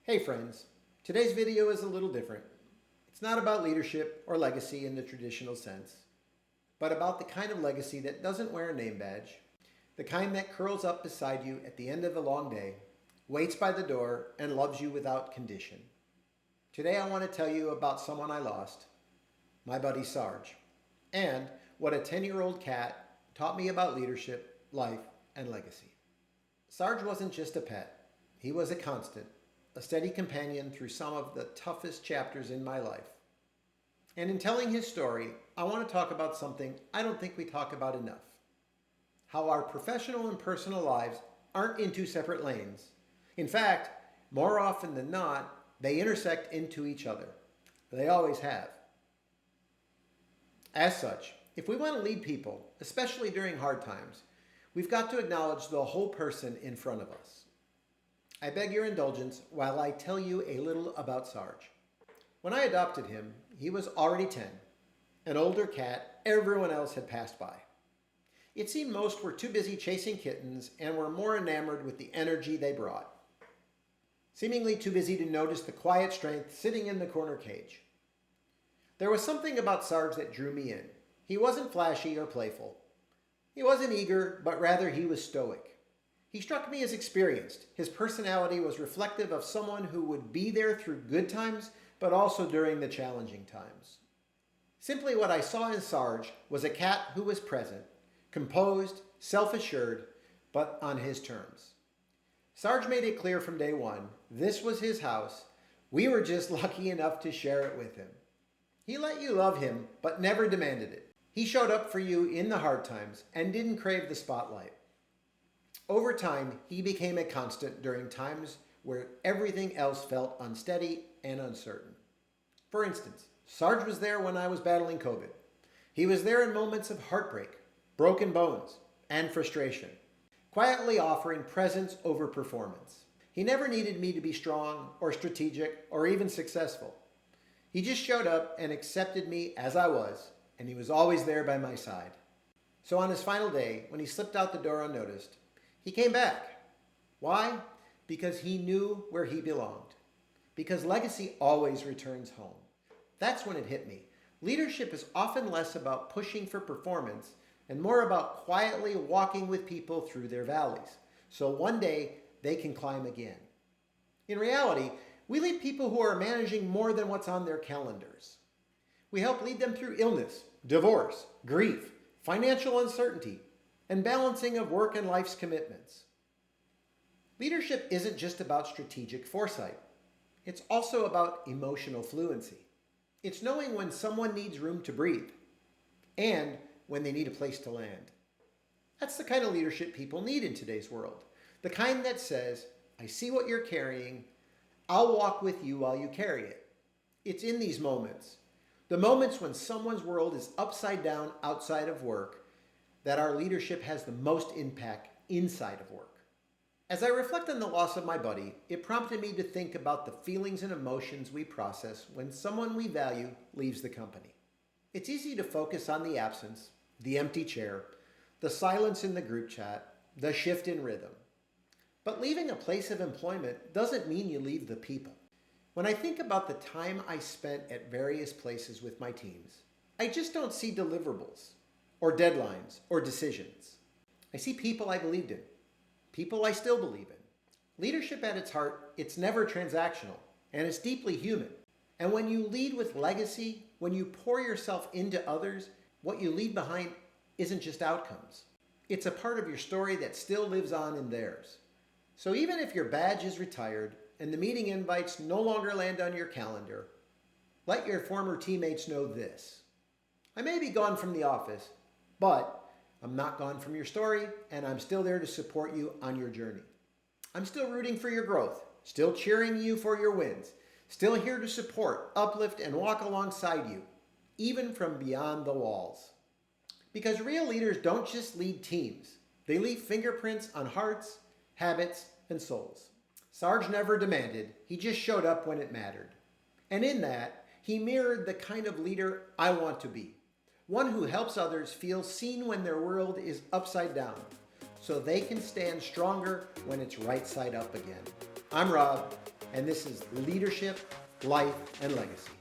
Hey friends, today's video is a little different. It's not about leadership or legacy in the traditional sense, but about the kind of legacy that doesn't wear a name badge, the kind that curls up beside you at the end of a long day, waits by the door, and loves you without condition. Today I want to tell you about someone I lost, my buddy Sarge, and what a 10-year-old cat taught me about leadership, life, and legacy. Sarge wasn't just a pet, he was a constant. A steady companion through some of the toughest chapters in my life. And in telling his story, I want to talk about something I don't think we talk about enough. How our professional and personal lives aren't in two separate lanes. In fact, more often than not, they intersect into each other. They always have. As such, if we want to lead people, especially during hard times, we've got to acknowledge the whole person in front of us. I beg your indulgence while I tell you a little about Sarge. When I adopted him, he was already 10, an older cat everyone else had passed by. It seemed most were too busy chasing kittens and were more enamored with the energy they brought. Seemingly too busy to notice the quiet strength sitting in the corner cage. There was something about Sarge that drew me in. He wasn't flashy or playful. He wasn't eager, but rather he was stoic. He struck me as experienced. His personality was reflective of someone who would be there through good times, but also during the challenging times. Simply what I saw in Sarge was a cat who was present, composed, self-assured, but on his terms. Sarge made it clear from day one, this was his house. We were just lucky enough to share it with him. He let you love him, but never demanded it. He showed up for you in the hard times and didn't crave the spotlight. Over time, he became a constant during times where everything else felt unsteady and uncertain. For instance, Sarge was there when I was battling COVID. He was there in moments of heartbreak, broken bones, and frustration, quietly offering presence over performance. He never needed me to be strong or strategic or even successful. He just showed up and accepted me as I was, and he was always there by my side. So on his final day, when he slipped out the door unnoticed, he came back. Why? Because he knew where he belonged. Because legacy always returns home. That's when it hit me. Leadership is often less about pushing for performance and more about quietly walking with people through their valleys, so one day they can climb again. In reality, we lead people who are managing more than what's on their calendars. We help lead them through illness, divorce, grief, financial uncertainty, and balancing of work and life's commitments. Leadership isn't just about strategic foresight. It's also about emotional fluency. It's knowing when someone needs room to breathe and when they need a place to land. That's the kind of leadership people need in today's world. The kind that says, I see what you're carrying, I'll walk with you while you carry it. It's in these moments, the moments when someone's world is upside down outside of work, that our leadership has the most impact inside of work. As I reflect on the loss of my buddy, it prompted me to think about the feelings and emotions we process when someone we value leaves the company. It's easy to focus on the absence, the empty chair, the silence in the group chat, the shift in rhythm. But leaving a place of employment doesn't mean you leave the people. When I think about the time I spent at various places with my teams, I just don't see deliverables, or deadlines, or decisions. I see people I believed in, people I still believe in. Leadership at its heart, it's never transactional, and it's deeply human. And when you lead with legacy, when you pour yourself into others, what you leave behind isn't just outcomes. It's a part of your story that still lives on in theirs. So even if your badge is retired and the meeting invites no longer land on your calendar, let your former teammates know this. I may be gone from the office, but I'm not gone from your story, and I'm still there to support you on your journey. I'm still rooting for your growth, still cheering you for your wins, still here to support, uplift, and walk alongside you, even from beyond the walls. Because real leaders don't just lead teams. They leave fingerprints on hearts, habits, and souls. Sarge never demanded, he just showed up when it mattered. And in that, he mirrored the kind of leader I want to be. One who helps others feel seen when their world is upside down, so they can stand stronger when it's right side up again. I'm Rob. and this is Leadership, Life, and Legacy.